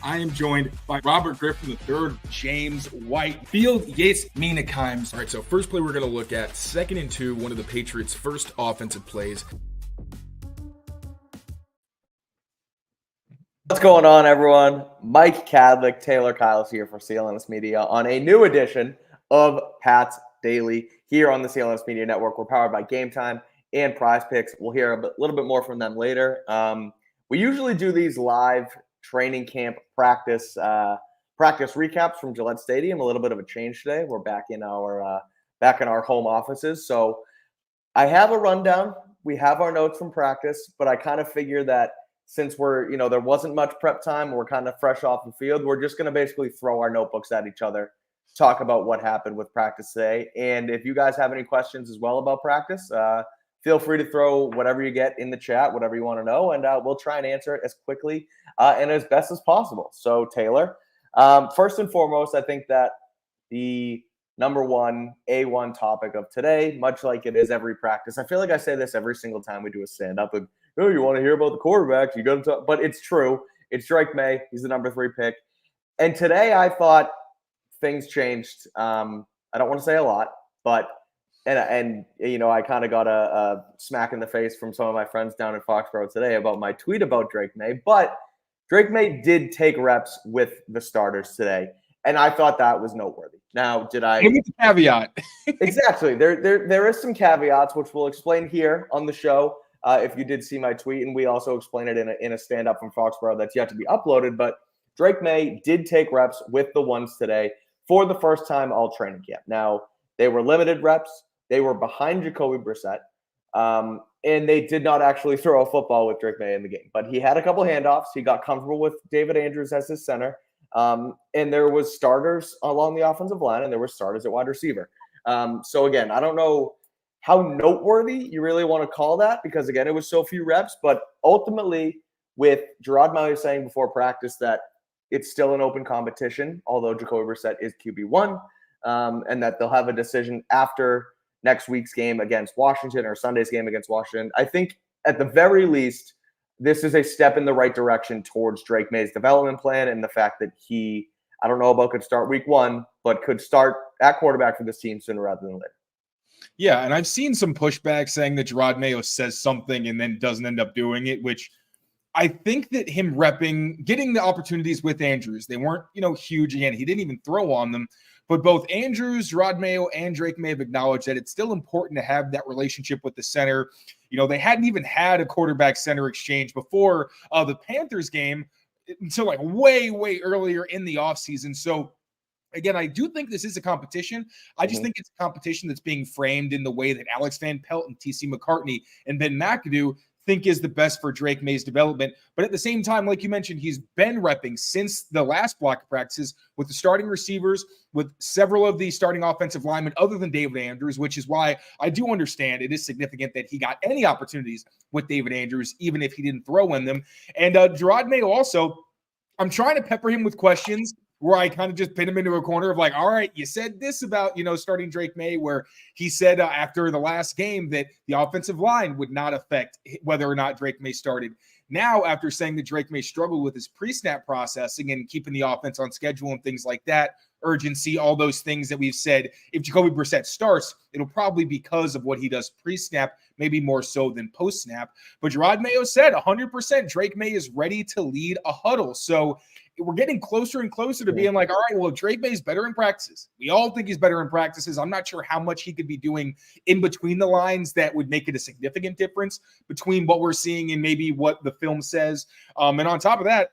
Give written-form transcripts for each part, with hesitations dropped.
I am joined by Robert Griffin III, James White, Field Yates, Mina Kimes. All right, so first play we're going to look at, 2nd and 2, one of the Patriots' first offensive plays. What's going on, everyone? Mike Kadlick, Tayler Kyles here for CLNS Media on a new edition of Pat's Daily here on the CLNS Media Network. We're powered by Game Time and Prize Picks. We'll hear a little bit more from them later. We usually do these live training camp practice recaps from Gillette Stadium. A little bit of a change today. We're back in our home offices. So I have a rundown. We have our notes from practice, but I kind of figure that since there wasn't much prep time, we're kind of fresh off the field, we're just going to basically throw our notebooks at each other, talk about what happened with practice today. And if you guys have any questions as well about practice, feel free to throw whatever you get in the chat, whatever you want to know, and we'll try and answer it as quickly and as best as possible. So, Tayler, first and foremost, I think that the number one A1 topic of today, much like it is every practice, I feel like I say this every single time we do a stand-up, and oh, you want to hear about the quarterbacks, you got to talk. But it's true. It's Drake Maye. He's the number 3 pick. And today I thought things changed. I don't want to say a lot, but and I kind of got a smack in the face from some of my friends down in Foxboro today about my tweet about Drake Maye. But Drake Maye did take reps with the starters today, and I thought that was noteworthy. Now, did I? Give me the caveat. Exactly. There is some caveats, which we'll explain here on the show. If you did see my tweet, and we also explain it in a stand-up from Foxboro that's yet to be uploaded. But Drake Maye did take reps with the ones today for the first time all training camp. Now, they were limited reps. They were behind Jacoby Brissett, and they did not actually throw a football with Drake Maye in the game. But he had a couple handoffs. He got comfortable with David Andrews as his center, and there was starters along the offensive line, and there were starters at wide receiver. So, again, I don't know how noteworthy you really want to call that because, again, it was so few reps. But ultimately, with Gerard Mayo saying before practice that it's still an open competition, although Jacoby Brissett is QB1, and that they'll have a decision after next week's game against Washington or Sunday's game against Washington. I think at the very least, this is a step in the right direction towards Drake Maye's development plan and the fact that he, I don't know about could start week 1, but could start at quarterback for this team sooner rather than later. Yeah, and I've seen some pushback saying that Gerard Mayo says something and then doesn't end up doing it, which I think that him getting the opportunities with Andrews, they weren't, huge. Again, he didn't even throw on them. But both Andrews, Gerard Mayo, and Drake Maye have acknowledged that it's still important to have that relationship with the center. They hadn't even had a quarterback-center exchange before the Panthers game until like way, way earlier in the offseason. So, again, I do think this is a competition. I just think it's a competition that's being framed in the way that Alex Van Pelt and TC McCartney and Ben McAdoo think is the best for Drake Maye's development. But at the same time, like you mentioned, he's been repping since the last block of practices with the starting receivers, with several of the starting offensive linemen other than David Andrews, which is why I do understand it is significant that he got any opportunities with David Andrews, even if he didn't throw in them. And Gerard Mayo also, I'm trying to pepper him with questions where I kind of just pin him into a corner of like, all right, you said this about, starting Drake Maye, where he said after the last game that the offensive line would not affect whether or not Drake Maye started. Now, after saying that Drake Maye struggled with his pre-snap processing and keeping the offense on schedule and things like that, urgency, all those things that we've said, if Jacoby Brissett starts, it'll probably be because of what he does pre-snap, maybe more so than post-snap. But Gerard Mayo said 100% Drake Maye is ready to lead a huddle. So we're getting closer and closer to being like, all right, well, Drake Maye's better in practices. We all think he's better in practices. I'm not sure how much he could be doing in between the lines that would make it a significant difference between what we're seeing and maybe what the film says. And on top of that,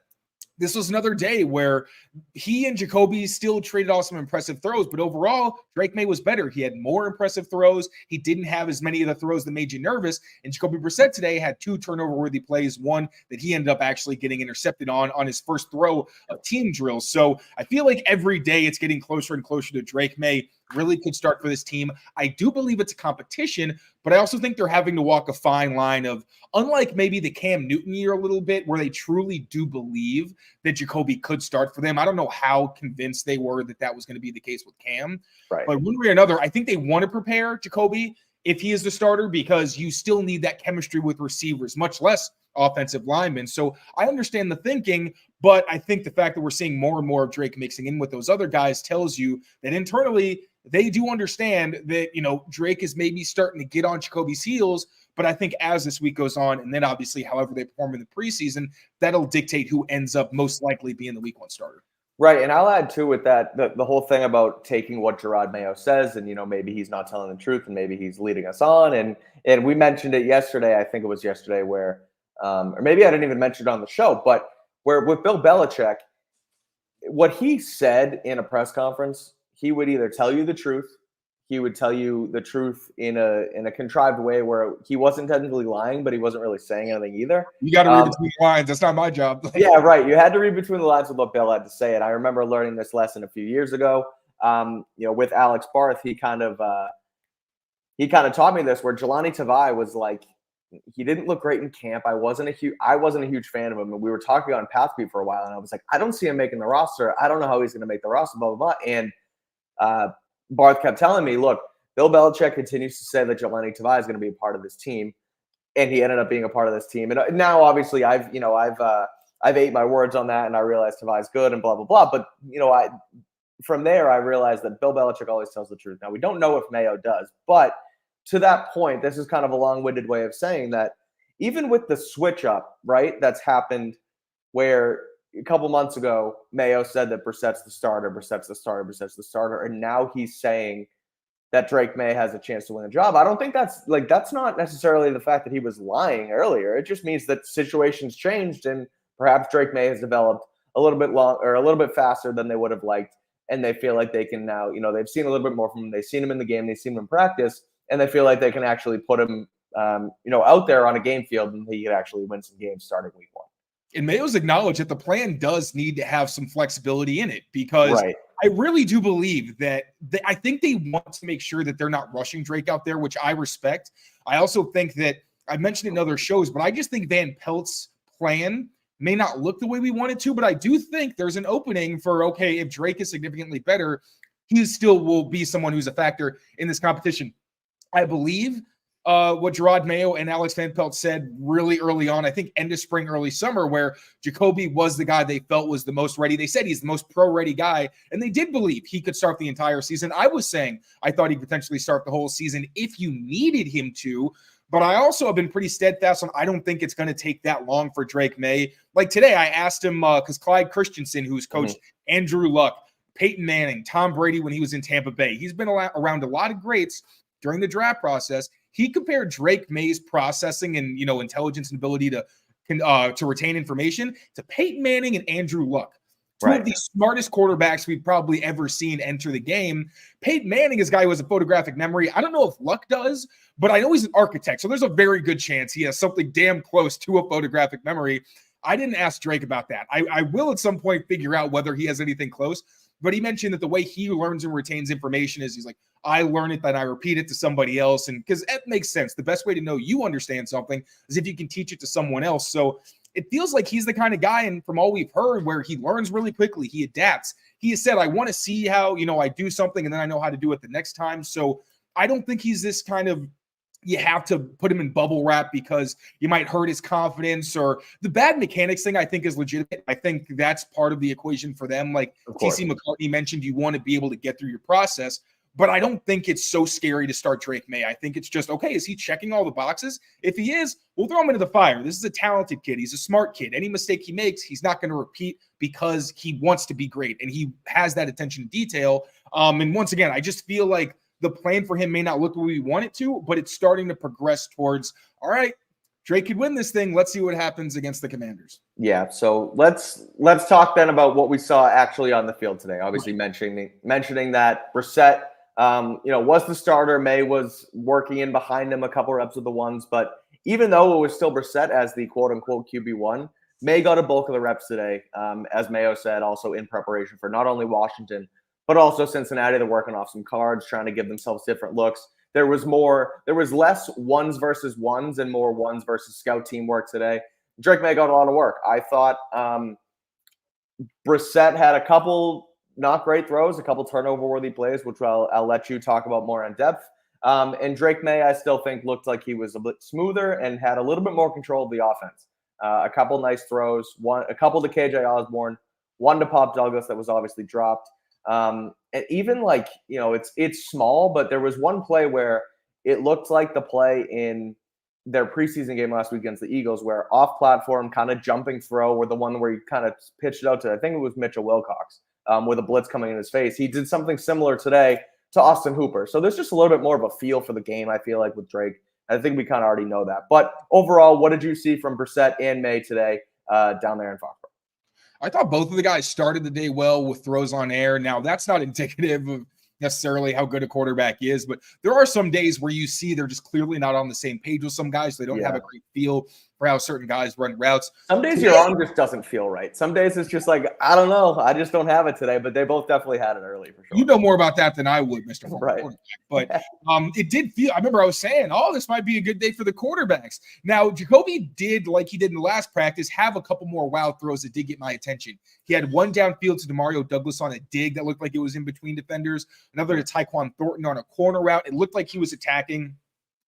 this was another day where he and Jacoby still traded off some impressive throws, but overall, Drake Maye was better. He had more impressive throws. He didn't have as many of the throws that made you nervous. And Jacoby Brissett today had 2 turnover-worthy plays, one that he ended up actually getting intercepted on his first throw of team drills. So I feel like every day it's getting closer and closer to Drake Maye really could start for this team. I do believe it's a competition, but I also think they're having to walk a fine line of, unlike maybe the Cam Newton year a little bit, where they truly do believe that Jacoby could start for them. I don't know how convinced they were that that was going to be the case with Cam. Right. But one way or another, I think they want to prepare Jacoby if he is the starter, because you still need that chemistry with receivers, much less offensive linemen. So I understand the thinking, but I think the fact that we're seeing more and more of Drake mixing in with those other guys tells you that internally they do understand that, Drake is maybe starting to get on Jacoby's heels. But I think as this week goes on, and then obviously however they perform in the preseason, that'll dictate who ends up most likely being the week 1 starter. Right, and I'll add too with that the whole thing about taking what Drake Maye says, and maybe he's not telling the truth, and maybe he's leading us on, and we mentioned it yesterday. I think it was yesterday where, or maybe I didn't even mention it on the show, but where with Bill Belichick, what he said in a press conference, he would either tell you the truth, he would tell you the truth in a contrived way where he wasn't technically lying, but he was't really saying anything either. You got to read between the lines. That's not my job. Yeah, right. You had to read between the lines with what Bill had to say. And I remember learning this lesson a few years ago. With Alex Barth, he kind of taught me this, where Jelani Tavai was like, he didn't look great in camp. I wasn't a huge fan of him, and we were talking on Pathbeat for a while, and I was like, I don't see him making the roster. I don't know how he's going to make the roster. Blah blah blah. And Barth kept telling me, look, Bill Belichick continues to say that Jelani Tavai is going to be a part of this team, and he ended up being a part of this team. And now, obviously, I've ate my words on that, and I realized Tavai's good and blah blah blah. But from there, I realized that Bill Belichick always tells the truth. Now we don't know if Mayo does, but to that point, this is kind of a long-winded way of saying that even with the switch up, right, that's happened, where a couple months ago, Mayo said that Brissett's the starter, and now he's saying that Drake Maye has a chance to win the job. I don't think that's not necessarily the fact that he was lying earlier. It just means that situations changed, and perhaps Drake Maye has developed a little bit faster than they would have liked, and they feel like they can now, they've seen a little bit more from him. They've seen him in the game, they've seen him in practice, and they feel like they can actually put him, out there on a game field, and he could actually win some games starting week 1. And Mayo's acknowledged that the plan does need to have some flexibility in it, because right. I really do believe that I think they want to make sure that they're not rushing Drake out there, which I respect. I also think that I mentioned it in other shows, but I just think Van Pelt's plan may not look the way we want it to, but I do think there's an opening for, okay, if Drake is significantly better, he still will be someone who's a factor in this competition. I believe what Drake Maye and Alex Van Pelt said really early on, I think end of spring, early summer, where Jacoby was the guy they felt was the most ready. They said he's the most pro-ready guy, and they did believe he could start the entire season. I was saying I thought he'd potentially start the whole season if you needed him to, but I also have been pretty steadfast on I don't think it's going to take that long for Drake Maye. Like today, I asked him, because Clyde Christensen, who's coached Andrew Luck, Peyton Manning, Tom Brady when he was in Tampa Bay, he's been around a lot of greats during the draft process. He compared Drake Maye's processing and intelligence and ability to retain information to Peyton Manning and Andrew Luck, two of the smartest quarterbacks we've probably ever seen enter the game. Peyton Manning is a guy who has a photographic memory. I don't know if Luck does, but I know he's an architect, so there's a very good chance he has something damn close to a photographic memory. I didn't ask Drake about that. I will at some point figure out whether he has anything close, but he mentioned that the way he learns and retains information is he's like, I learn it, then I repeat it to somebody else. And because that makes sense. The best way to know you understand something is if you can teach it to someone else. So it feels like he's the kind of guy, and from all we've heard, where he learns really quickly. He adapts. He has said, I want to see how, I do something and then I know how to do it the next time. So I don't think he's this kind of, you have to put him in bubble wrap because you might hurt his confidence, or the bad mechanics thing I think is legitimate. I think that's part of the equation for them. Like TC McCartney mentioned, you want to be able to get through your process, but I don't think it's so scary to start Drake Maye. I think it's just, okay, is he checking all the boxes? If he is, we'll throw him into the fire. This is a talented kid. He's a smart kid. Any mistake he makes, he's not going to repeat because he wants to be great. And he has that attention to detail. And once again, I just feel like the plan for him may not look the way we want it to, but it's starting to progress towards, all right, Drake could win this thing. Let's see what happens against the Commanders. Yeah, so let's talk then about what we saw actually on the field today. Obviously mentioning that Brissett, was the starter. Maye was working in behind him a couple reps of the ones, but even though it was still Brissett as the quote-unquote QB1, Maye got a bulk of the reps today, as Mayo said, also in preparation for not only Washington, but also Cincinnati. They're working off some cards, trying to give themselves different looks. There was less ones versus ones and more ones versus scout teamwork today. Drake Maye got a lot of work. I thought Brissett had a couple not great throws, a couple turnover-worthy plays, which I'll let you talk about more in depth. And Drake Maye, I still think, looked like he was a bit smoother and had a little bit more control of the offense. A couple nice throws, a couple to KJ Osborne, one to Pop Douglas that was obviously dropped. And even like, it's small, but there was one play where it looked like the play in their preseason game last week against the Eagles where off-platform kind of jumping throw were the one where he kind of pitched it out to, I think it was Mitchell Wilcox, with a blitz coming in his face. He did something similar today to Austin Hooper. So there's just a little bit more of a feel for the game, I feel like, with Drake. I think we kind of already know that. But overall, what did you see from Brissett and Maye today down there in Foxboro? I thought both of the guys started the day well with throws on air. Now, that's not indicative of necessarily how good a quarterback is, but there are some days where you see they're just clearly not on the same page with some guys. They don't have a great feel for how certain guys run routes. Some days your arm just doesn't feel right. Some days it's just like, I don't know. I just don't have it today, but they both definitely had it early for sure. You know more about that than I would, Mr. Right. But it did feel, I remember I was saying, this might be a good day for the quarterbacks. Now, Jacoby did, like he did in the last practice, have a couple more wild throws that did get my attention. He had one downfield to Demario Douglas on a dig that looked like it was in between defenders. Another to Tyquan Thornton on a corner route. It looked like he was attacking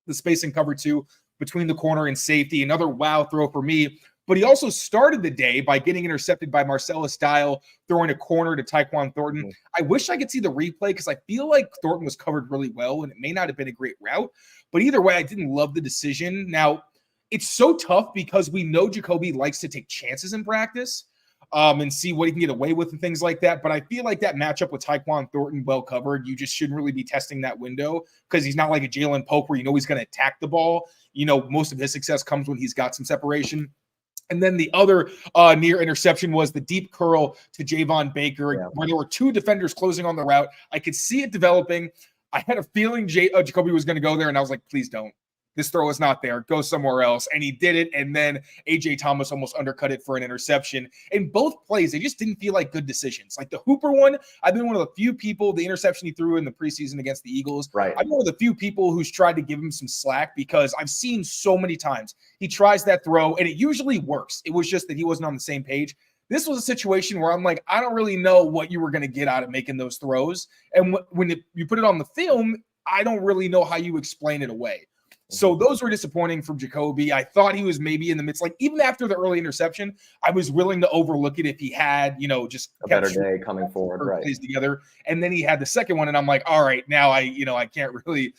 the space and cover two between the corner and safety. Another wow throw for me. But he also started the day by getting intercepted by Marcellus Dial, throwing a corner to Tyquan Thornton. I wish I could see the replay because I feel like Thornton was covered really well, and it may not have been a great route. But either way, I didn't love the decision. Now, it's so tough because we know Jacoby likes to take chances in practice and see what he can get away with and things like that. But I feel like that matchup with Tyquan Thornton, well covered, you just shouldn't really be testing that window because he's not like a Jalen Polk where he's going to attack the ball. Most of his success comes when he's got some separation. And then the other near interception was the deep curl to Javon Baker, where there were two defenders closing on the route. I could see it developing. I had a feeling Jacoby was going to go there, and I was like, please don't. This throw is not there. Go somewhere else. And he did it, and then A.J. Thomas almost undercut it for an interception. In both plays, they just didn't feel like good decisions. Like the Hooper one, I've been one of the few people, the interception he threw in the preseason against the Eagles, I've been one of the few people who's tried to give him some slack because I've seen so many times he tries that throw, and it usually works. It was just that he wasn't on the same page. This was a situation where I'm like, I don't really know what you were going to get out of making those throws. And when you put it on the film, I don't really know how you explain it away. So those were disappointing from Jacoby. I thought he was maybe in the midst, like even after the early interception, I was willing to overlook it if he had, just a better day coming forward, right? Plays together. And then he had the second one, and I'm like, all right, now I can't really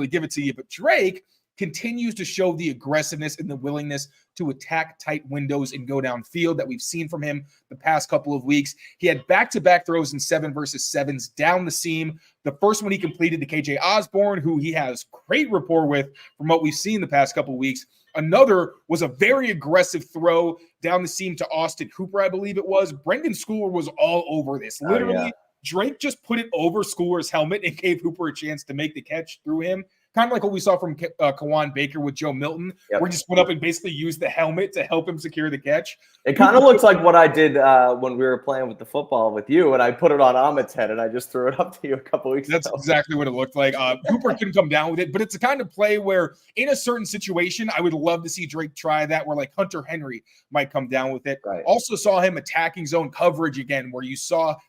give it to you. But Drake continues to show the aggressiveness and the willingness to attack tight windows and go downfield that we've seen from him the past couple of weeks. He had back-to-back throws in 7-versus-7s down the seam. The first one he completed to KJ Osborne, who he has great rapport with from what we've seen the past couple of weeks. Another was a very aggressive throw down the seam to Austin Hooper, I believe it was. Brendan Schooler was all over this. Literally, Drake just put it over Schooler's helmet and gave Hooper a chance to make the catch through him. Kind of like what we saw from Kawan Baker with Joe Milton, where he just went up and basically used the helmet to help him secure the catch. It kind of looks like what I did when we were playing with the football with you, and I put it on Ahmed's head, and I just threw it up to you a couple weeks ago. That's exactly what it looked like. Cooper couldn't come down with it, but it's the kind of play where in a certain situation, I would love to see Drake try that, where like Hunter Henry might come down with it. Also saw him attacking zone coverage again, where you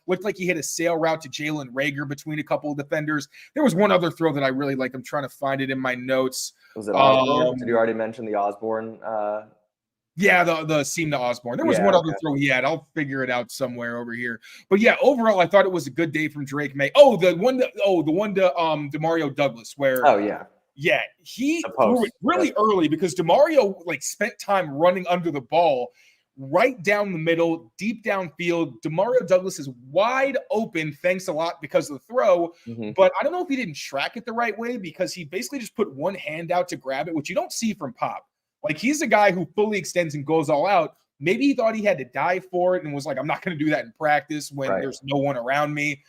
looked like he hit a sail route to Jalen Reagor between a couple of defenders. There was one other throw that I really liked. I'm trying to find it in my notes. Was it Osborne? Did you already mention the Osborne? Yeah, the seam to Osborne. There was one other throw he had. I'll figure it out somewhere over here. But yeah, overall, I thought it was a good day from Drake Maye. The one to Demario Douglas, where he threw it really early because Demario spent time running under the ball right down the middle, deep downfield. Demario Douglas is wide open. Thanks a lot because of the throw. But I don't know if he didn't track it the right way because he basically just put one hand out to grab it, which you don't see from Pop. Like, he's a guy who fully extends and goes all out. Maybe he thought he had to dive for it and was like, I'm not going to do that in practice when there's no one around me.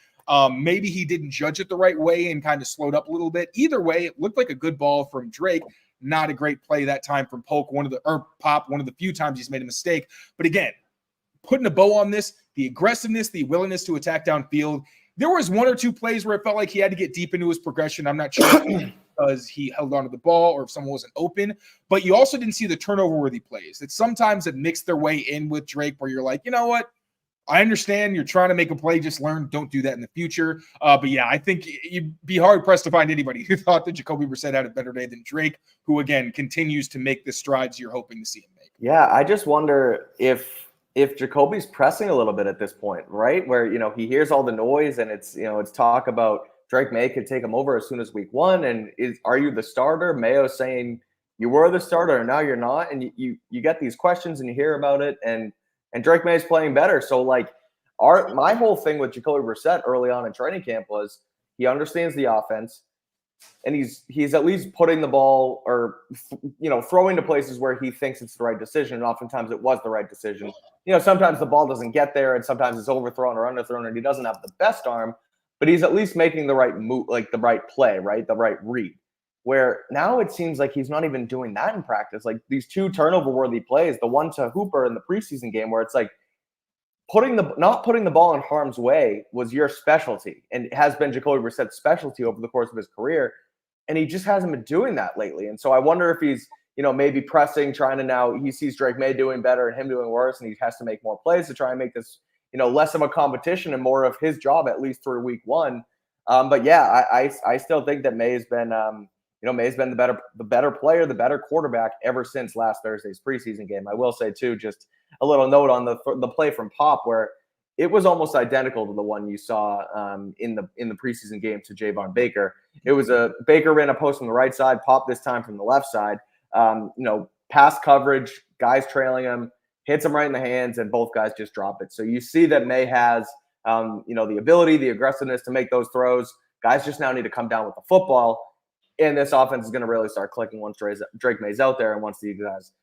Maybe he didn't judge it the right way and kind of slowed up a little bit. Either way, it looked like a good ball from Drake. Not a great play that time from Pop, one of the few times he's made a mistake. But again, putting a bow on this, the aggressiveness, the willingness to attack downfield. There was one or two plays where it felt like he had to get deep into his progression. I'm not sure because he held onto the ball or if someone wasn't open. But you also didn't see the turnover-worthy plays. That sometimes it mixed their way in with Drake where you're like, you know what? I understand you're trying to make a play, just learn, don't do that in the future. But yeah, I think you'd be hard pressed to find anybody who thought that Jacoby Brissett had a better day than Drake, who again continues to make the strides you're hoping to see him make. Yeah, I just wonder if Jacoby's pressing a little bit at this point, right? Where, he hears all the noise and it's talk about Drake Maye could take him over as soon as week 1. And are you the starter? Mayo's saying you were the starter and now you're not. And you get these questions and you hear about it, and Drake Maye's playing better. So my whole thing with Jacoby Brissett early on in training camp was he understands the offense, and he's at least putting the ball or throwing to places where he thinks it's the right decision, and oftentimes it was the right decision. Sometimes the ball doesn't get there, and sometimes it's overthrown or underthrown, and he doesn't have the best arm, but he's at least making the right move, like the right play, right, the right read. Where now it seems like he's not even doing that in practice. Like these 2 turnover-worthy plays, the one to Hooper in the preseason game, where it's like not putting the ball in harm's way was your specialty, and it has been Jacoby Brissett's specialty over the course of his career, and he just hasn't been doing that lately. And so I wonder if he's maybe pressing, trying to now he sees Drake Maye doing better and him doing worse, and he has to make more plays to try and make this less of a competition and more of his job at least through week 1. But yeah, I still think that Maye has been Maye's been the better player, the better quarterback ever since last Thursday's preseason game. I will say too, just a little note on the play from Pop, where it was almost identical to the one you saw in the preseason game to Javon Baker. It was Baker ran a post from the right side, Pop this time from the left side. Pass coverage, guys trailing him, hits him right in the hands, and both guys just drop it. So you see that Maye has the ability, the aggressiveness to make those throws. Guys just now need to come down with the football. And this offense is going to really start clicking once Drake Maye's out there and once these guys,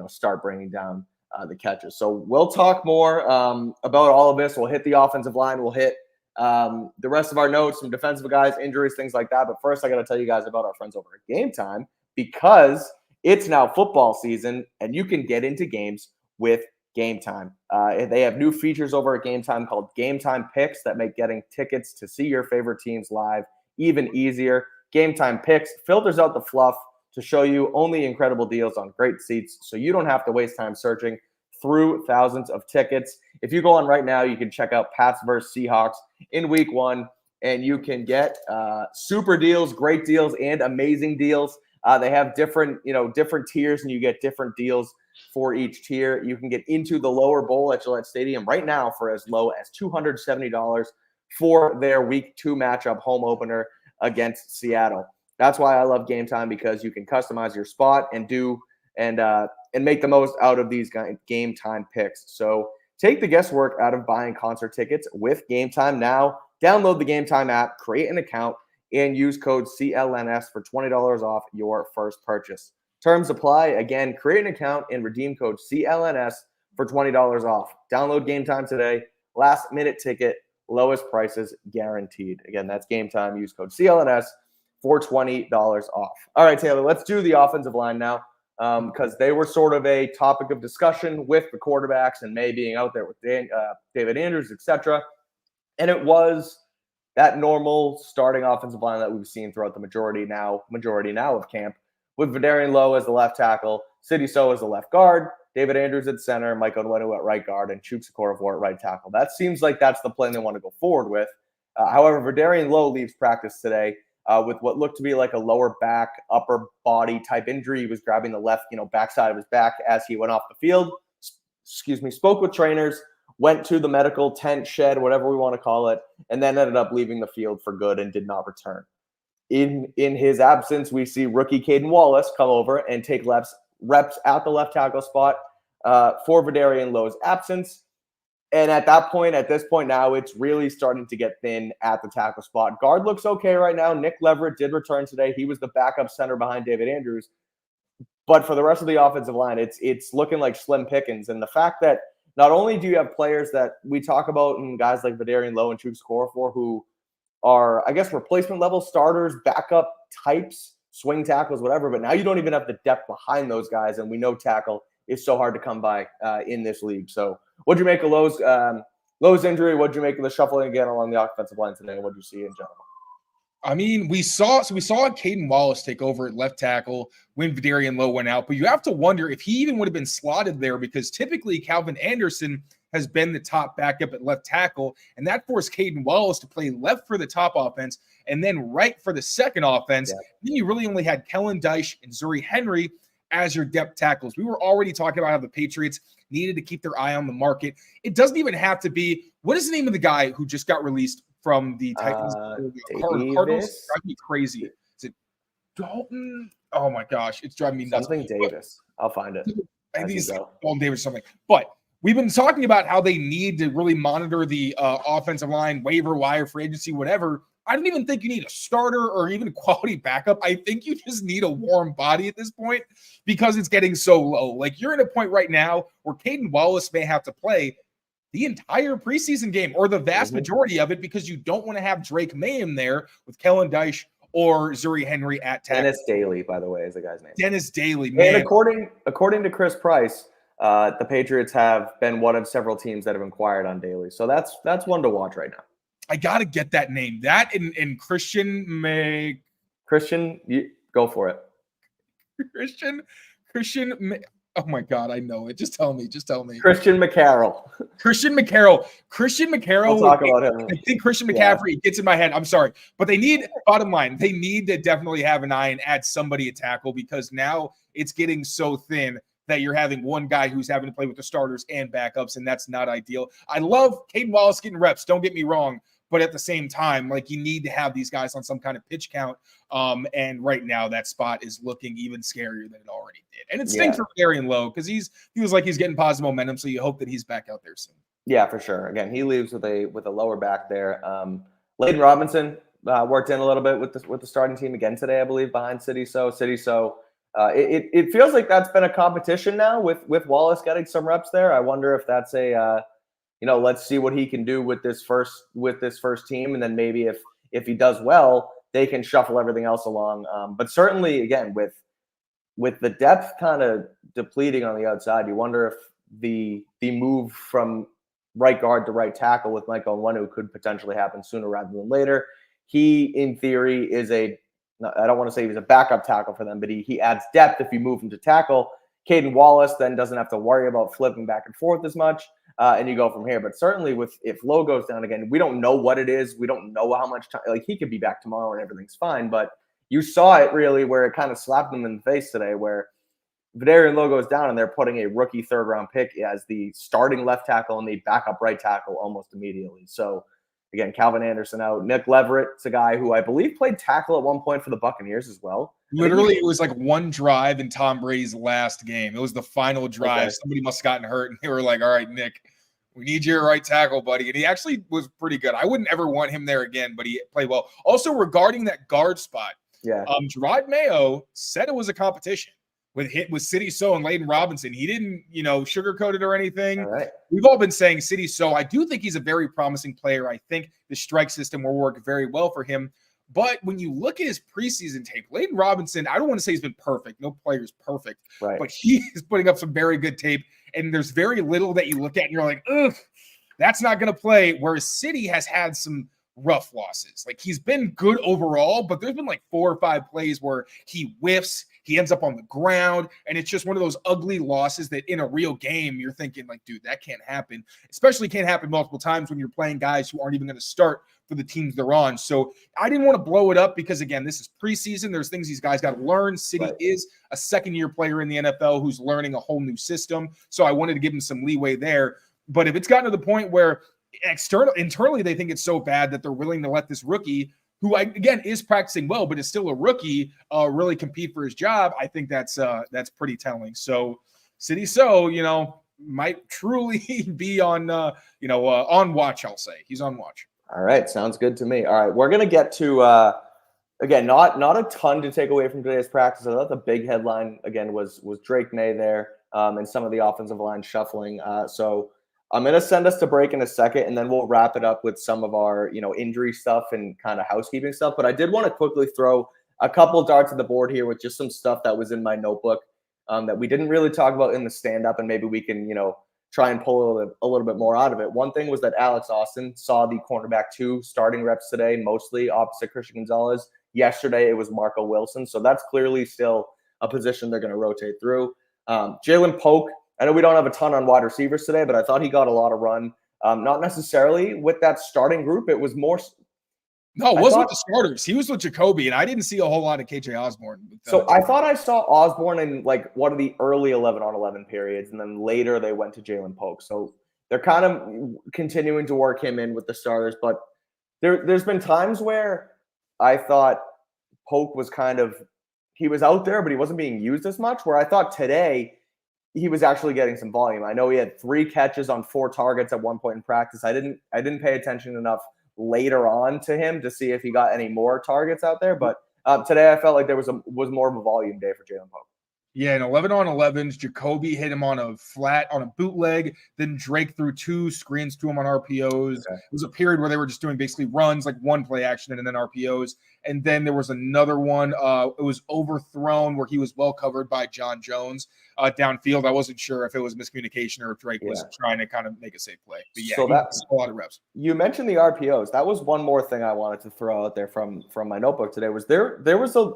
start bringing down the catches. So we'll talk more about all of this. We'll hit the offensive line. We'll hit the rest of our notes, some defensive guys, injuries, things like that. But first, I got to tell you guys about our friends over at Game Time, because it's now football season and you can get into games with Game Time. They have new features over at Game Time called Game Time Picks that make getting tickets to see your favorite teams live even easier. Game Time Picks filters out the fluff to show you only incredible deals on great seats, so you don't have to waste time searching through thousands of tickets. If you go on right now, you can check out Pats versus Seahawks in week 1, and you can get super deals, great deals, and amazing deals. They have different tiers, and you get different deals for each tier. You can get into the lower bowl at Gillette Stadium right now for as low as $270 for their week 2 matchup home opener against Seattle. That's why I love Game Time, because you can customize your spot and make the most out of these Game Time picks. So take the guesswork out of buying concert tickets with Game Time now. Download the Game Time app, create an account, and use code CLNS for $20 off your first purchase. Terms apply. Again, create an account and redeem code CLNS for $20 off. Download Game Time today. Last minute ticket. Lowest prices guaranteed. Again, that's Game Time. Use code CLNS for $20 off. All right, Taylor, let's do the offensive line now, because they were sort of a topic of discussion with the quarterbacks and Maye being out there with David Andrews, etc. And it was that normal starting offensive line that we've seen throughout the majority now of camp, with Vederian Lowe as the left tackle, Sidy Sow as the left guard, David Andrews at center, Mike Onwenu at right guard, and Chuks Okorafor at right tackle. That seems like that's the plan they want to go forward with. However, Vederian Lowe leaves practice today with what looked to be like a lower back, upper body type injury. He was grabbing the left, backside of his back as he went off the field. Spoke with trainers, went to the medical tent, shed, whatever we want to call it, and then ended up leaving the field for good and did not return. In his absence, we see rookie Caden Wallace come over and take reps at the left tackle spot for Vederian Lowe's absence. And at this point now, it's really starting to get thin at the tackle spot. Guard looks okay right now. Nick Leverett did return today. He was the backup center behind David Andrews. But for the rest of the offensive line, it's looking like slim pickings. And the fact that not only do you have players that we talk about, and guys like Vederian Lowe and Chuks Okorafor, who are, I guess, replacement level starters, backup types, swing tackles, whatever, but now you don't even have the depth behind those guys, and we know tackle is so hard to come by in this league. So what'd you make of Lowe's injury? What'd you make of the shuffling again along the offensive line today? What'd you see in general? I mean, we saw Caden Wallace take over at left tackle when Vederian Lowe went out, but you have to wonder if he even would have been slotted there, because typically Calvin Anderson has been the top backup at left tackle, and that forced Caden Wallace to play left for the top offense and then right for the second offense. Yeah. Then you really only had Kellen Dyche and Zuri Henry as your depth tackles. We were already talking about how the Patriots needed to keep their eye on the market. It doesn't even have to be, what is the name of the guy who just got released from the Titans? Cardinals? Drive me crazy. Is it Dalton? Oh my gosh, it's driving me nuts. Something Davis. I'll find it. I think it's Dalton Davis or something. But we've been talking about how they need to really monitor the offensive line, waiver wire, free agency, whatever. I don't even think you need a starter or even a quality backup. I think you just need a warm body at this point because it's getting so low. Like, you're at a point right now where Caden Wallace may have to play the entire preseason game or the vast majority of it because you don't want to have Drake Maye in there with Kellen Dyche or Zuri Henry at tackle. Dennis Daly, by the way, is the guy's name. Dennis Daly, man. And according to Chris Price, the Patriots have been one of several teams that have inquired on Daly. So that's one to watch right now. I got to get that name. That and Christian May. Christian, you go for it. Christian May. Oh my God, I know it. Just tell me. Christian McCarroll. Christian McCarroll. We'll talk about him. I think Christian McCaffrey gets in my head. I'm sorry. But they need, bottom line, they need to definitely have an eye and add somebody at tackle because now it's getting so thin that you're having one guy who's having to play with the starters and backups, and that's not ideal. I love Caden Wallace getting reps. Don't get me wrong. But at the same time, like, you need to have these guys on some kind of pitch count. And right now that spot is looking even scarier than it already did. And it stinks for Darian Lowe because he feels like he's getting positive momentum. So you hope that he's back out there soon. Yeah, for sure. Again, he leaves with a lower back there. Layden Robinson worked in a little bit with the starting team again today, I believe, behind City So. It feels like that's been a competition now with Wallace getting some reps there. I wonder if that's let's see what he can do with this first team, and then maybe if he does well, they can shuffle everything else along. But certainly, again, with the depth kind of depleting on the outside, you wonder if the move from right guard to right tackle with Michael Onwenu could potentially happen sooner rather than later. He, in theory, is I don't want to say he's a backup tackle for them, but he adds depth if you move him to tackle. Caden Wallace then doesn't have to worry about flipping back and forth as much. And you go from here. But certainly if Lowe goes down again, we don't know what it is. We don't know how much time. Like, he could be back tomorrow and everything's fine. But you saw it really where it kind of slapped them in the face today where Darian Lowe goes down and they're putting a rookie third-round pick as the starting left tackle and the backup right tackle almost immediately. So, again, Calvin Anderson out. Nick Leverett's a guy who I believe played tackle at one point for the Buccaneers as well. Literally, it was like one drive in Tom Brady's last game. It was the final drive. Okay. Somebody must have gotten hurt, and they were like, all right, Nick, we need your right tackle, buddy. And he actually was pretty good. I wouldn't ever want him there again, but he played well. Also, regarding that guard spot, Drake Maye said it was a competition with City So and Layden Robinson. He didn't, sugarcoat it or anything. All right. We've all been saying City So. I do think he's a very promising player. I think the strike system will work very well for him. But when you look at his preseason tape, Layden Robinson, I don't want to say he's been perfect. No player is perfect. Right. But he is putting up some very good tape. And there's very little that you look at and you're like, ugh, that's not going to play. Whereas City has had some rough losses. Like, he's been good overall, but there's been like 4 or 5 plays where he whiffs, he ends up on the ground, and it's just one of those ugly losses that in a real game, you're thinking like, dude, that can't happen. Especially can't happen multiple times when you're playing guys who aren't even going to start for the teams they're on. So I didn't want to blow it up because, again, this is preseason. There's things these guys got to learn. City is a second-year player in the NFL who's learning a whole new system. So I wanted to give him some leeway there. But if it's gotten to the point where internally they think it's so bad that they're willing to let this rookie, who again is practicing well, but is still a rookie, really compete for his job, I think that's pretty telling. So City So, might truly be on watch, I'll say. He's on watch. All right. Sounds good to me. All right. We're going to get to, again, not a ton to take away from today's practice. I thought the big headline, again, was Drake Maye there and some of the offensive line shuffling. So I'm going to send us to break in a second, and then we'll wrap it up with some of our, injury stuff and kind of housekeeping stuff. But I did want to quickly throw a couple darts at the board here with just some stuff that was in my notebook that we didn't really talk about in the stand-up, and maybe we can, try and pull a little bit more out of it. One thing was that Alex Austin saw the cornerback 2 starting reps today, mostly opposite Christian Gonzalez. Yesterday, it was Marco Wilson. So that's clearly still a position they're going to rotate through. Jalen Polk I know we don't have a ton on wide receivers today, but I thought he got a lot of run. Not necessarily with that starting group. It was more. No, it wasn't with the starters. He was with Jacoby, and I didn't see a whole lot of KJ Osborne. So I thought I saw Osborne in like one of the early 11-on-11 periods, and then later they went to Jalen Polk. So they're kind of continuing to work him in with the starters. But there's been times where I thought Polk was he was out there, but he wasn't being used as much, where I thought today he was actually getting some volume. I know he had 3 catches on 4 targets at one point in practice. I didn't pay attention enough later on to him to see if he got any more targets out there. But today I felt like there was more of a volume day for Jalen Polk. Yeah, in 11-on-11s, Jacoby hit him on a bootleg. Then Drake threw 2 screens to him on RPOs. Okay. It was a period where they were just doing basically runs, like one play action and then RPOs. And then there was another one. It was overthrown where he was well covered by John Jones downfield. I wasn't sure if it was miscommunication or if Drake was trying to kind of make a safe play. But yeah, so that's a lot of reps. You mentioned the RPOs. That was one more thing I wanted to throw out there from my notebook today. Was there was a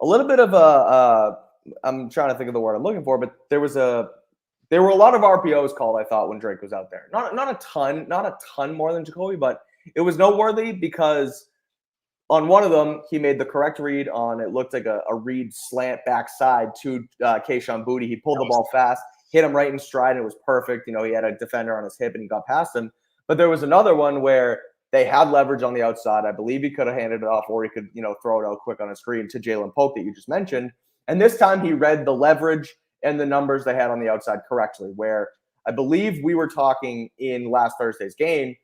little bit of a I'm trying to think of the word I'm looking for, but there were a lot of RPOs called, I thought, when Drake was out there. Not a ton more than Jacoby, but it was noteworthy because on one of them, he made the correct read on, it looked like a read slant backside to Kayshon Boutte. He pulled the ball fast, hit him right in stride, and it was perfect. He had a defender on his hip, and he got past him. But there was another one where they had leverage on the outside. I believe he could have handed it off, or he could, throw it out quick on a screen to Jalen Polk that you just mentioned. And this time he read the leverage and the numbers they had on the outside correctly, where I believe we were talking in last Thursday's game,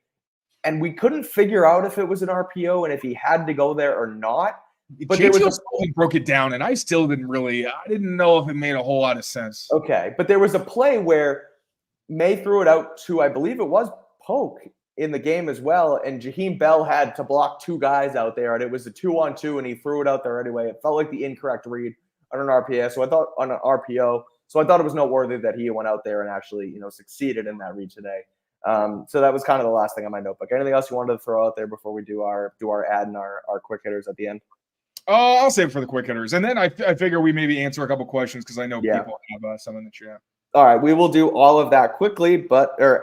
and we couldn't figure out if it was an RPO and if he had to go there or not. But JT broke it down, and I still didn't know if it made a whole lot of sense. Okay, but there was a play where Maye threw it out to, I believe it was Polk in the game as well, and Jaheim Bell had to block 2 guys out there, and it was a 2-on-2, and he threw it out there anyway. It felt like the incorrect read on an RPO. So I thought it was noteworthy that he went out there and actually, succeeded in that read today. So that was kind of the last thing on my notebook. Anything else you wanted to throw out there before we do our ad and our quick hitters at the end? I'll save it for the quick hitters, and then I figure we maybe answer a couple questions because I know people have some in the chat. All right, we will do all of that quickly,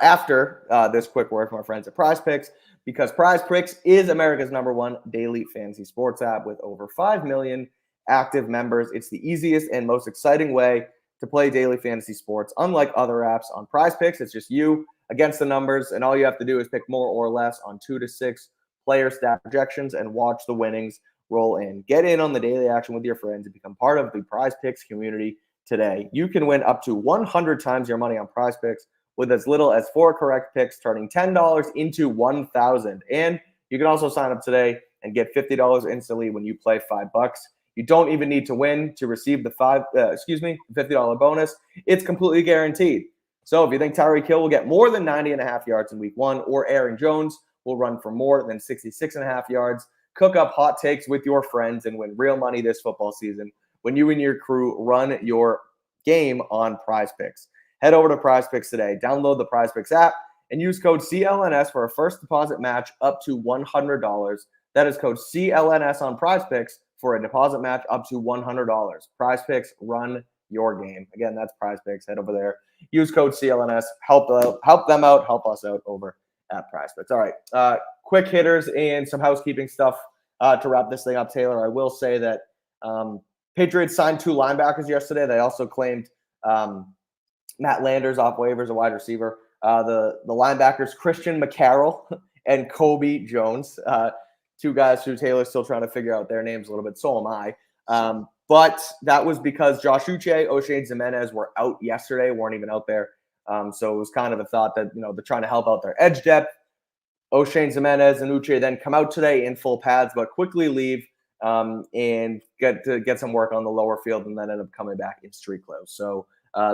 after this quick word from our friends at Prize Picks, because Prize Picks is America's #1 daily fantasy sports app with over 5 million active members. It's the easiest and most exciting way to play daily fantasy sports. Unlike other apps on Prize Picks, it's just you against the numbers, and all you have to do is pick more or less on 2 to 6 player stat projections and watch the winnings roll in. Get in on the daily action with your friends and become part of the Prize Picks community today. You can win up to 100 times your money on Prize Picks with as little as 4 correct picks, turning $10 into $1,000. And you can also sign up today and get $50 instantly when you play $5. You don't even need to win to receive the $50 bonus. It's completely guaranteed. So if you think Tyreek Hill will get more than 90.5 yards in week 1, or Aaron Jones will run for more than 66.5 yards, cook up hot takes with your friends and win real money this football season when you and your crew run your game on Prize Picks. Head over to Prize Picks today. Download the Prize Picks app and use code CLNS for a first deposit match up to $100. That is code CLNS on Prize Picks for a deposit match up to $100. Prize Picks, run your game. Again, that's Prize Picks. Head over there. Use code CLNS. Help them out. Help us out over at Prize Picks. All right. Quick hitters and some housekeeping stuff to wrap this thing up, Taylor. I will say that Patriots signed 2 linebackers yesterday. They also claimed Matt Landers off waivers, a wide receiver. The linebackers, Christian McCarroll and Kobe Jones. 2 guys who Taylor's still trying to figure out their names a little bit. So am I. But that was because Josh Uche, O'Shane Jimenez were out yesterday, weren't even out there. So it was kind of a thought that, they're trying to help out their edge depth. O'Shane Jimenez and Uche then come out today in full pads, but quickly leave and get some work on the lower field, and then end up coming back in street clothes. So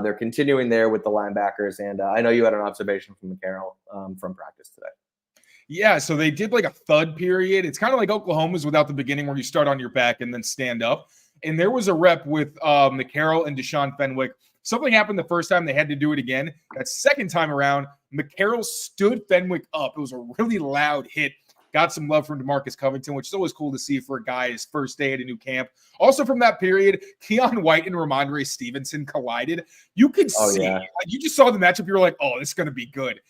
they're continuing there with the linebackers. And I know you had an observation from McCarroll from practice today. Yeah, so they did like a thud period. It's kind of like Oklahoma's without the beginning where you start on your back and then stand up. And there was a rep with McCarroll and Deshaun Fenwick. Something happened the first time. They had to do it again. That second time around, McCarroll stood Fenwick up. It was a really loud hit. got some love from DeMarcus Covington, which is always cool to see for a guy his first day at a new camp. Also from that period, Keon White and Ramondre Stevenson collided. You could see, like, you just saw the matchup. You were like, oh, this is going to be good.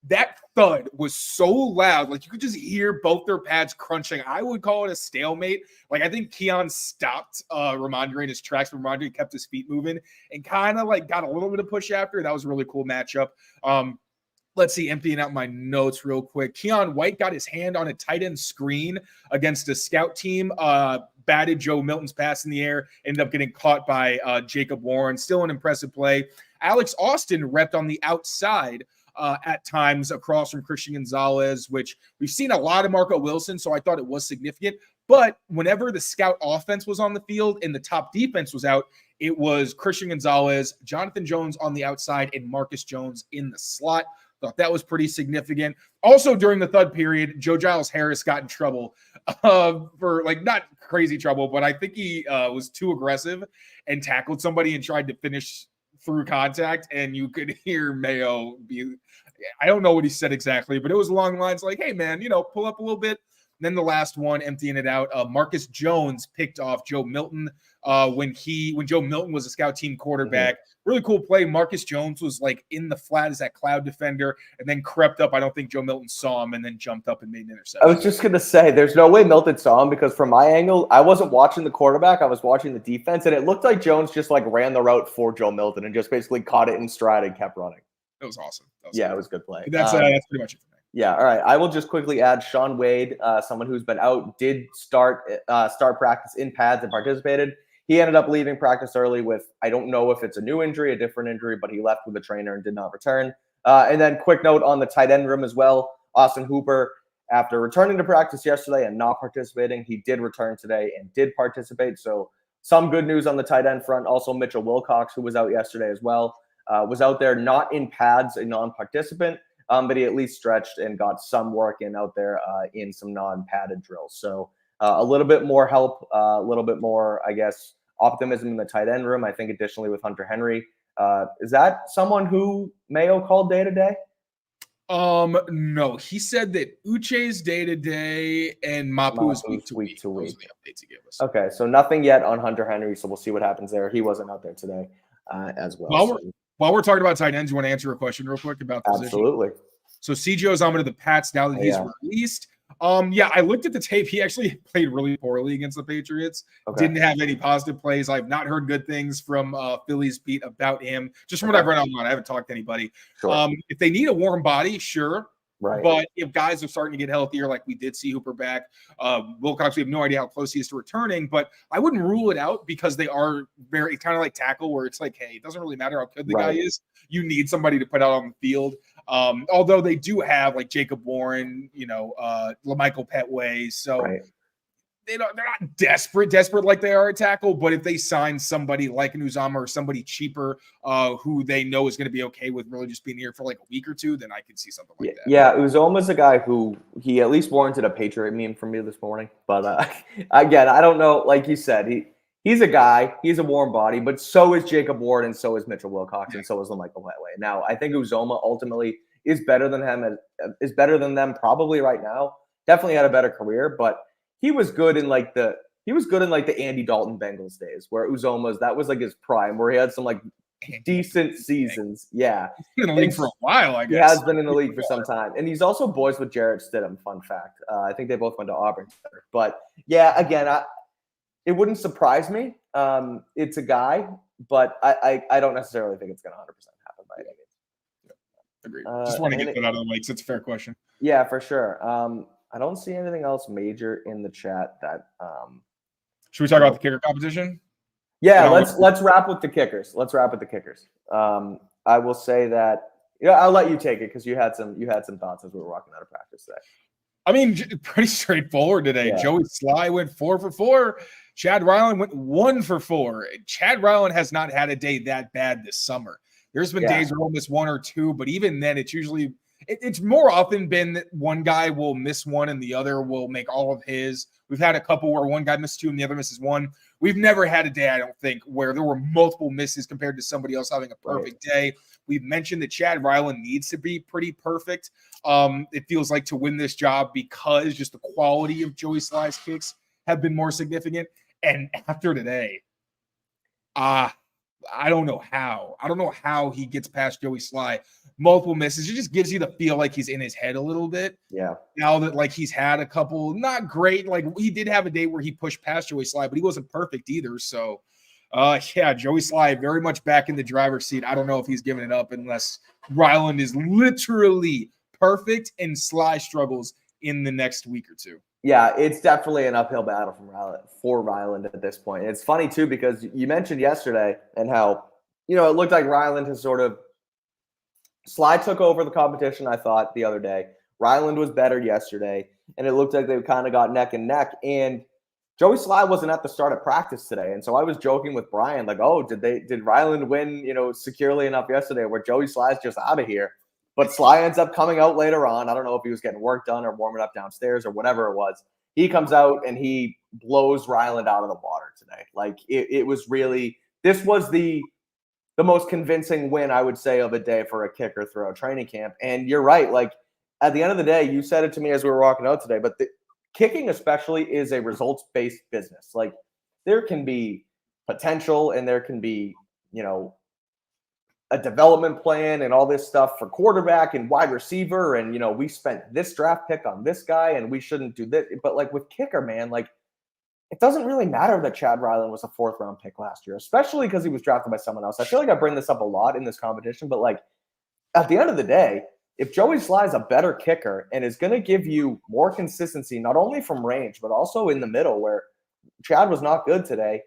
That thud was so loud. Like, you could just hear both their pads crunching. I would call it a stalemate. Like, I think Keon stopped Ramondre in his tracks, but Ramondre kept his feet moving and kind of like got a little bit of push after. That was a really cool matchup. Let's see, emptying out my notes real quick. Keon White got his hand on a tight end screen against a scout team, batted Joe Milton's pass in the air, ended up getting caught by Jacob Warren. Still an impressive play. Alex Austin repped on the outside at times across from Christian Gonzalez, which we've seen a lot of Marco Wilson, so I thought it was significant. But whenever the scout offense was on the field and the top defense was out, it was Christian Gonzalez, Jonathan Jones on the outside, and Marcus Jones in the slot. Thought that was pretty significant. Also, during the thud period, Joe Giles Harris got in trouble for, like, not crazy trouble, but I think he was too aggressive and tackled somebody and tried to finish through contact, and you could hear Mayo be, I don't know what he said exactly, but it was along the lines like, hey, man, pull up a little bit. And then the last one, emptying it out, Marcus Jones picked off Joe Milton when Joe Milton was a scout team quarterback. Really cool play. Marcus Jones was like in the flat as that cloud defender and then crept up. I don't think Joe Milton saw him and then jumped up and made an interception. I was just going to say, there's no way Milton saw him because from my angle, I wasn't watching the quarterback. I was watching the defense, and it looked like Jones just like ran the route for Joe Milton and just basically caught it in stride and kept running. It was awesome. It was a good play. That's pretty much it for me. Yeah, all right. I will just quickly add Sean Wade, someone who's been out, did start practice in pads and participated. He ended up leaving practice early with, I don't know if it's a new injury, a different injury, but he left with a trainer and did not return. And then quick note on the tight end room as well. Austin Hooper, after returning to practice yesterday and not participating, he did return today and did participate. So some good news on the tight end front. Also, Mitchell Wilcox, who was out yesterday as well, was out there not in pads, a non-participant. But he at least stretched and got some work in out there in some non-padded drills. So a little bit more help, a little bit more, I guess, optimism in the tight end room. I think additionally with Hunter Henry. Is that someone who Mayo called day-to-day? No. He said that Uche's day-to-day and Mapu's week to week. Those are the updates he gave us. Okay, so nothing yet on Hunter Henry, so we'll see what happens there. He wasn't out there today as well. While we're talking about tight ends, you want to answer a question real quick about position? Absolutely. So CJ Uzomah to the Pats now that he's released. I looked at the tape. He actually played really poorly against the Patriots. Okay. Didn't have any positive plays. I've not heard good things from Philly's beat about him. Just from what I've read online, I haven't talked to anybody. Sure. If they need a warm body, sure. Right. But if guys are starting to get healthier, like we did see Hooper back, Wilcox, we have no idea how close he is to returning, but I wouldn't rule it out because they are very kind of like tackle where it's like, hey, it doesn't really matter how good the guy is. You need somebody to put out on the field. Although they do have like Jacob Warren, LaMichael Petway. So they're not desperate like they are at tackle, but if they sign somebody like an Uzomah or somebody cheaper who they know is going to be okay with really just being here for like a week or two, then I can see something like that. Yeah, Uzomah's a guy who he at least warranted a Patriot meme from me this morning. But again, I don't know. Like you said, he's a guy. He's a warm body, but so is Jacob Ward and so is Mitchell Wilcox and so is LaMichael Petway. Now, I think Uzomah ultimately is better than them probably right now. Definitely had a better career, but he was good in like the Andy Dalton Bengals days where that was like his prime, where he had some like decent seasons. Yeah. He's been in the league for a while, I guess. He has been in the league for some time. And he's also boys with Jarrett Stidham, fun fact. I think they both went to Auburn together. But yeah, again, it wouldn't surprise me. It's a guy, but I don't necessarily think it's going to 100% happen by any means. Agreed. Just want to get that out of the way because it's a fair question. Yeah, for sure. I don't see anything else major in the chat that. Should we talk about the kicker competition? Yeah, let's wrap with the kickers. I will say that I'll let you take it because you had some thoughts as we were walking out of practice today. I mean, pretty straightforward today. Yeah. Joey Sly went 4 for 4. Chad Ryland went 1 for 4. Chad Ryland has not had a day that bad this summer. There's been days where we'll miss 1 or 2, but even then, it's usually it's more often been that one guy will miss one and the other will make all of his. We've had a couple where one guy missed two and the other misses one. We've never had a day, I don't think, where there were multiple misses compared to somebody else having a perfect day. We've mentioned that Chad Ryland needs to be pretty perfect. It feels like to win this job because just the quality of Joey Sly's kicks have been more significant. And after today, I don't know how. I don't know how he gets past Joey Sly. Multiple misses. It just gives you the feel like he's in his head a little bit. Yeah. Now that like he's had a couple, not great. Like he did have a day where he pushed past Joey Sly, but he wasn't perfect either. So, yeah, Joey Sly very much back in the driver's seat. I don't know if he's giving it up unless Ryland is literally perfect and Sly struggles in the next week or two. Yeah, it's definitely an uphill battle for Ryland at this point. It's funny, too, because you mentioned yesterday and how, it looked like Ryland has sort of – Sly took over the competition, I thought, the other day. Ryland was better yesterday, and it looked like they kind of got neck and neck. And Joey Sly wasn't at the start of practice today, and so I was joking with Brian, like, oh, did Ryland win, securely enough yesterday where Joey Sly's just out of here? But Sly ends up coming out later on. I don't know if he was getting work done or warming up downstairs or whatever it was. He comes out and he blows Ryland out of the water today. Like it was really – this was the most convincing win, I would say, of a day for a kicker throughout training camp. And you're right. Like at the end of the day, you said it to me as we were walking out today, but the kicking especially is a results-based business. Like there can be potential and there can be, a development plan and all this stuff for quarterback and wide receiver. And, we spent this draft pick on this guy and we shouldn't do this. But like with kicker, man, like it doesn't really matter that Chad Ryland was a 4th round pick last year, especially because he was drafted by someone else. I feel like I bring this up a lot in this competition, but like at the end of the day, if Joey Sly is a better kicker and is going to give you more consistency, not only from range, but also in the middle where Chad was not good today,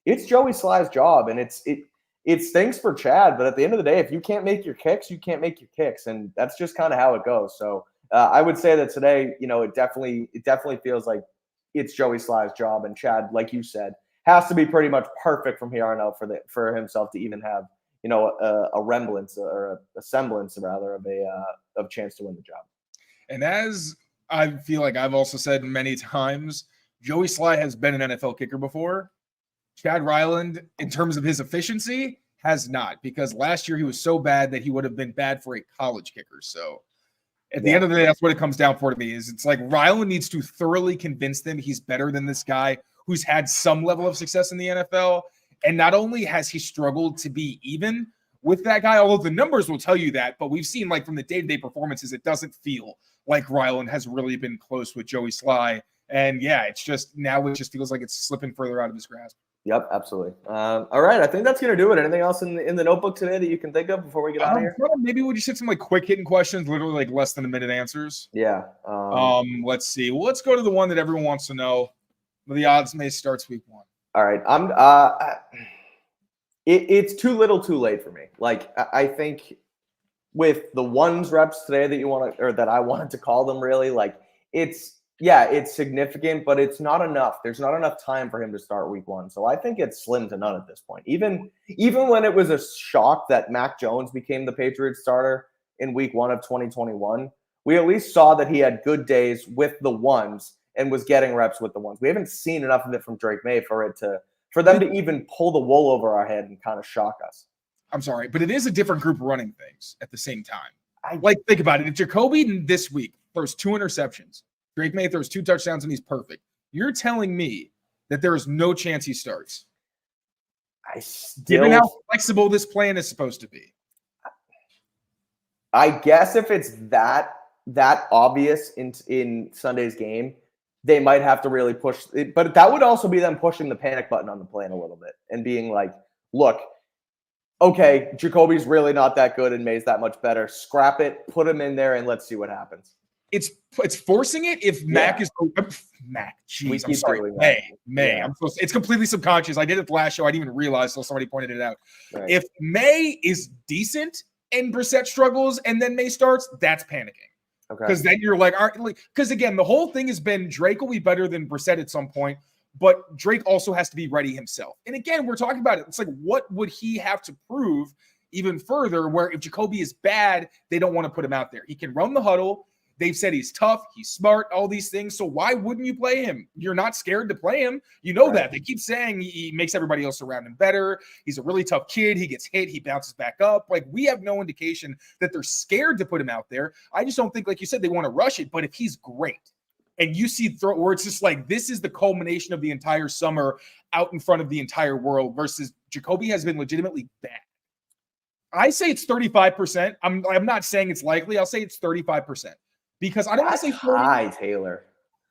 it's Joey Sly's job. And it stinks for Chad, but at the end of the day, if you can't make your kicks, you can't make your kicks, and that's just kind of how it goes. So I would say that today, it definitely feels like it's Joey Sly's job, and Chad, like you said, has to be pretty much perfect from here on out for himself to even have a remnants or a semblance rather of a chance to win the job. And as I feel like I've also said many times, Joey Sly has been an NFL kicker before. Chad Ryland, in terms of his efficiency, has not, because last year he was so bad that he would have been bad for a college kicker. So at the end of the day, that's what it comes down for to me is it's like Ryland needs to thoroughly convince them he's better than this guy who's had some level of success in the NFL. And not only has he struggled to be even with that guy, although the numbers will tell you that, but we've seen like from the day-to-day performances, it doesn't feel like Ryland has really been close with Joey Sly. And yeah, it just feels like it's slipping further out of his grasp. Yep, absolutely. All right, I think that's going to do it. Anything else in the notebook today that you can think of before we get out of here? Maybe we'll just hit some like quick hitting questions, literally like less than a minute answers. Yeah. Let's see. Well, let's go to the one that everyone wants to know. The odds may starts week 1. All right. It's too little, too late for me. Like I think with the ones reps today that I wanted to call them, really, like it's significant, but it's not enough. There's not enough time for him to start week 1. So I think it's slim to none at this point. Even when it was a shock that Mac Jones became the Patriots starter in week 1 of 2021, we at least saw that he had good days with the ones and was getting reps with the ones. We haven't seen enough of it from Drake Maye for them to even pull the wool over our head and kind of shock us. I'm sorry, but it is a different group running things at the same time. Think about it. If Jacoby this week throws 2 interceptions, Drake Maye throws 2 touchdowns and he's perfect, you're telling me that there is no chance he starts? Given how flexible this plan is supposed to be. I guess if it's that obvious in Sunday's game, they might have to really push it. But that would also be them pushing the panic button on the plan a little bit and being like, look, okay, Jacoby's really not that good and Maye's that much better. Scrap it, put him in there, and let's see what happens. It's forcing it if Mac is Mac. Jeez, I'm sorry, Maye. Yeah. It's completely subconscious. I did it last show. I didn't even realize until somebody pointed it out. Right. If Maye is decent and Brissett struggles and then Maye starts, that's panicking. Okay. Because then you're like, because again, the whole thing has been Drake will be better than Brissett at some point, but Drake also has to be ready himself. And again, we're talking about it. It's like, what would he have to prove even further, where if Jacoby is bad, they don't want to put him out there. He can run the huddle. They've said he's tough, he's smart, all these things. So why wouldn't you play him? You're not scared to play him. You know that. They keep saying he makes everybody else around him better. He's a really tough kid. He gets hit. He bounces back up. Like, we have no indication that they're scared to put him out there. I just don't think, like you said, they want to rush it. But if he's great, and you see where it's just like, this is the culmination of the entire summer out in front of the entire world versus Jacoby has been legitimately bad. I say it's 35%. I'm not saying it's likely. I'll say it's 35%. Because I don't want to say 40. High, Taylor.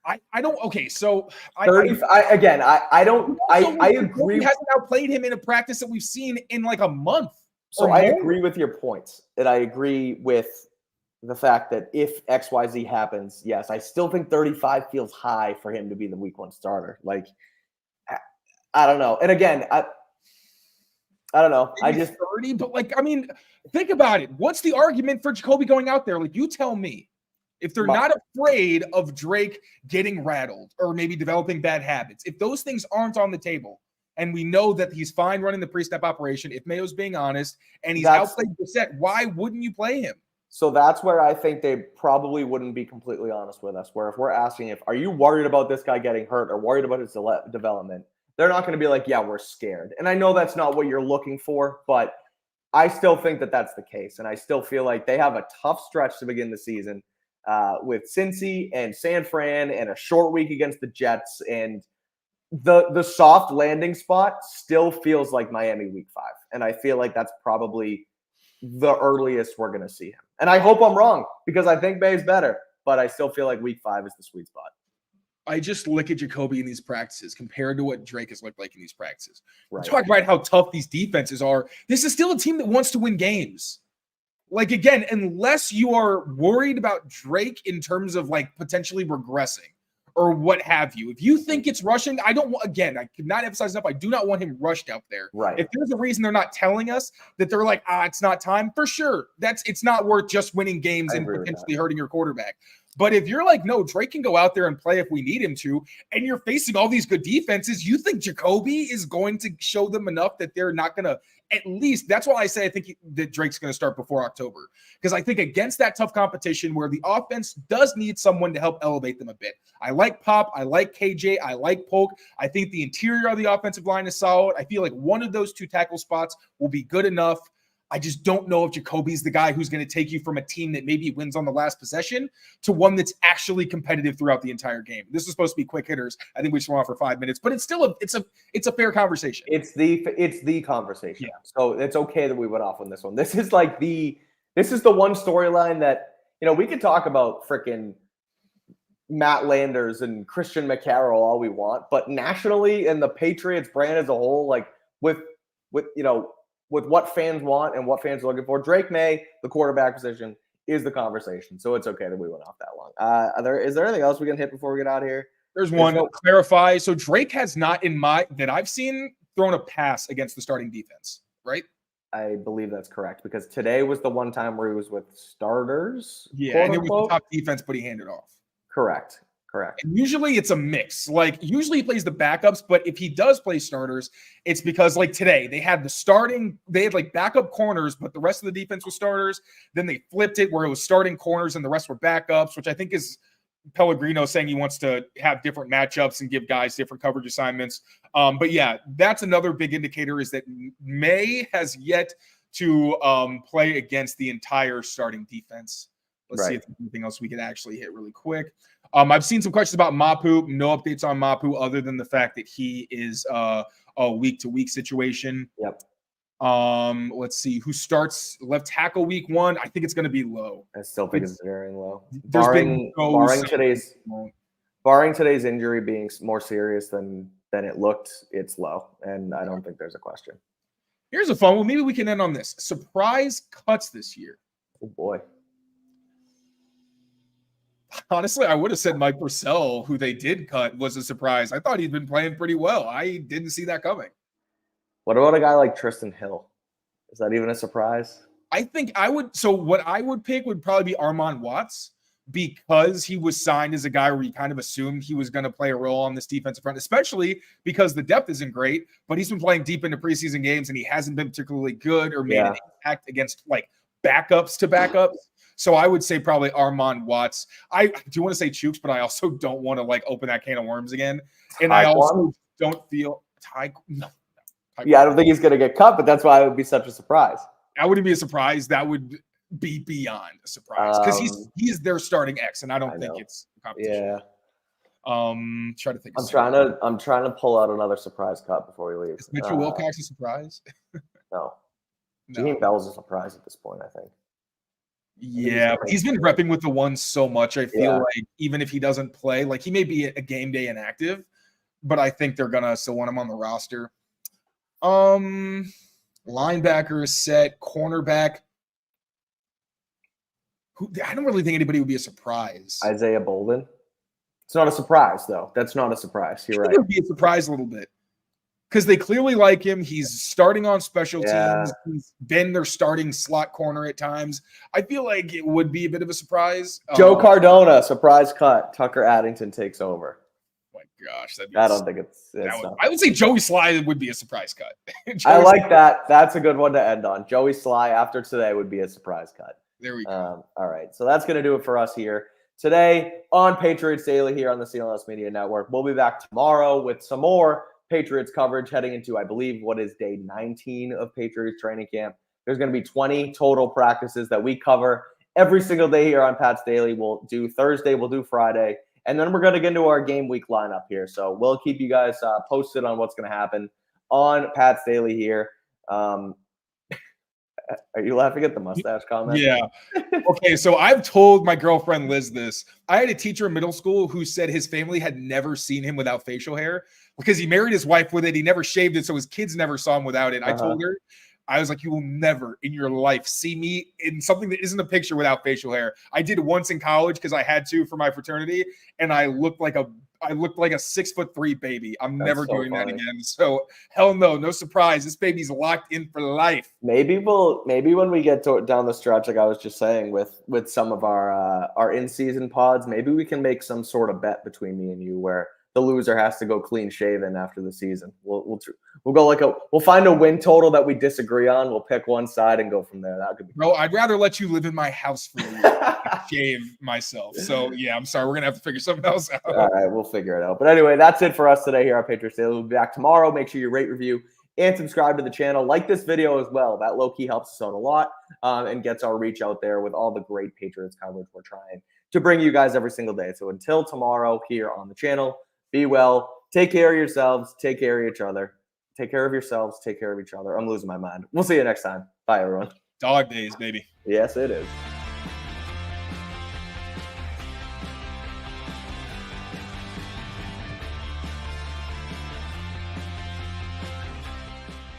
I don't. Okay, so 30. I don't. I agree. He hasn't outplayed him in a practice that we've seen in like a month. So I agree with your points, and I agree with the fact that if XYZ happens, yes, I still think 35 feels high for him to be the week 1 starter. Like, I don't know. And again, I don't know. I just 30, but like, I mean, think about it. What's the argument for Jacoby going out there? Like, you tell me. If they're not afraid of Drake getting rattled or maybe developing bad habits, if those things aren't on the table, and we know that he's fine running the pre-snap operation, if Mayo's being honest, and he's outplayed the set, why wouldn't you play him? So that's where I think they probably wouldn't be completely honest with us, where if we're asking are you worried about this guy getting hurt or worried about his development, they're not going to be like, yeah, we're scared. And I know that's not what you're looking for, but I still think that that's the case. And I still feel like they have a tough stretch to begin the season. With Cincy and San Fran and a short week against the Jets, and the soft landing spot still feels like Miami week 5. And I feel like that's probably the earliest we're going to see him. And I hope I'm wrong because I think May's better, but I still feel like week 5 is the sweet spot. I just look at Jacoby in these practices compared to what Drake has looked like in these practices. Right. Talk about how tough these defenses are. This is still a team that wants to win games. Like, again, unless you are worried about Drake in terms of like potentially regressing or what have you, if you think it's rushing, I could not emphasize enough, I do not want him rushed out there. Right. If there's a reason they're not telling us that they're like, it's not time, for sure. It's not worth just winning games and potentially hurting your quarterback. But if you're like, no, Drake can go out there and play if we need him to, and you're facing all these good defenses, you think Jacoby is going to show them enough that they're not going to at least, that's why I say I think that Drake's going to start before October. Because I think against that tough competition where the offense does need someone to help elevate them a bit. I like Pop. I like KJ. I like Polk. I think the interior of the offensive line is solid. I feel like one of those 2 tackle spots will be good enough. I just don't know if Jacoby's the guy who's going to take you from a team that maybe wins on the last possession to one that's actually competitive throughout the entire game. This is supposed to be quick hitters. I think we should go on for 5 minutes, but it's still a fair conversation. It's the conversation. Yeah. So it's okay that we went off on this one. This is the one storyline that, we could talk about freaking Matt Landers and Christian McCarroll all we want, but nationally and the Patriots brand as a whole, like with what fans want and what fans are looking for, Drake Maye, the quarterback position, is the conversation. So it's okay that we went off that long. Is there anything else we can hit before we get out of here? There's one. Clarify. So Drake has not, that I've seen, thrown a pass against the starting defense, right? I believe that's correct because today was the one time where he was with starters. Yeah, and it was the top defense, but he handed off. Correct. And usually it's a mix. Like, usually he plays the backups, but if he does play starters, it's because like today they had like backup corners, but the rest of the defense was starters. Then they flipped it where it was starting corners and the rest were backups, which I think is Pellegrino saying he wants to have different matchups and give guys different coverage assignments. But yeah, that's another big indicator is that Maye has yet to play against the entire starting defense. Let's see if there's anything else we can actually hit really quick. I've seen some questions about Mapu. No updates on Mapu other than the fact that he is a week-to-week situation. Yep. Let's see who starts left tackle week 1. I think it's going to be low. I still think it's very low. Barring today's injury being more serious than it looked, it's low, and I don't think there's a question. Here's a fun one. Maybe we can end on this. Surprise cuts this year. Oh boy. Honestly, I would have said Mike Purcell, who they did cut, was a surprise. I thought he'd been playing pretty well. I didn't see that coming. What about a guy like Tristan Hill? Is that even a surprise? I think I would. So what I would pick would probably be Armand Watts, because he was signed as a guy where you kind of assumed he was going to play a role on this defensive front, especially because the depth isn't great, but he's been playing deep into preseason games and he hasn't been particularly good or made an impact against like backups to backups. So I would say probably Armand Watts. I do want to say Chooks, but I also don't want to like open that can of worms again. And I also don't feel I don't think he's going to get cut, but that's why it would be such a surprise. That wouldn't be a surprise. That would be beyond a surprise because he's their starting X, and I don't think it's a competition. Yeah. Try to think. I'm trying to pull out another surprise cut before we leave. Is Mitchell Wilcox a surprise? No. Jaheim Bell's a surprise at this point, I think. Yeah, but he's been repping with the ones so much. I feel like even if he doesn't play, like he may be a game day inactive, but I think they're gonna still want him on the roster. Linebacker is set, cornerback. I don't really think anybody would be a surprise. Isaiah Bolden. It's not a surprise, though. That's not a surprise. You're right. It would be a surprise a little bit because they clearly like him. He's starting on special teams. He's been their starting slot corner at times. I feel like it would be a bit of a surprise. Joe Cardona, surprise cut. Tucker Addington takes over. Oh my gosh, I don't think it's I would say Joey Sly would be a surprise cut. I like that. That's a good one to end on. Joey Sly after today would be a surprise cut. There we go. All right. So that's going to do it for us here today on Patriots Daily here on the CLNS Media Network. We'll be back tomorrow with some more Patriots coverage heading into, I believe, what is day 19 of Patriots training camp. There's going to be 20 total practices that we cover every single day here on Pat's Daily. We'll do Thursday, we'll do Friday, and then we're going to get into our game week lineup here. So we'll keep you guys posted on what's going to happen on Pat's Daily here. Are you laughing at the mustache comment? Yeah. Okay, so I've told my girlfriend Liz this. I had a teacher in middle school who said his family had never seen him without facial hair because he married his wife with it. He never shaved it, so his kids never saw him without it. I told her, I was like, you will never in your life see me in something that isn't a picture without facial hair. I did once in college because I had to for my fraternity, and I looked like a 6'3" baby. I'm never doing that again. So hell no surprise. This baby's locked in for life. Maybe when we get down the stretch, like I was just saying, with some of our in-season pods, maybe we can make some sort of bet between me and you where the loser has to go clean shaven after the season. We'll go we'll find a win total that we disagree on. We'll pick one side and go from there. That could be Bro, I'd rather let you live in my house for a year than shave myself. So yeah, I'm sorry. We're gonna have to figure something else out. All right, we'll figure it out. But anyway, that's it for us today here on Patriots Daily. We'll be back tomorrow. Make sure you rate, review, and subscribe to the channel. Like this video as well. That low-key helps us out a lot and gets our reach out there with all the great Patriots coverage we're trying to bring you guys every single day. So until tomorrow here on the channel, be well. Take care of yourselves. Take care of each other. Take care of yourselves. Take care of each other. I'm losing my mind. We'll see you next time. Bye, everyone. Dog days, baby. Yes, it is.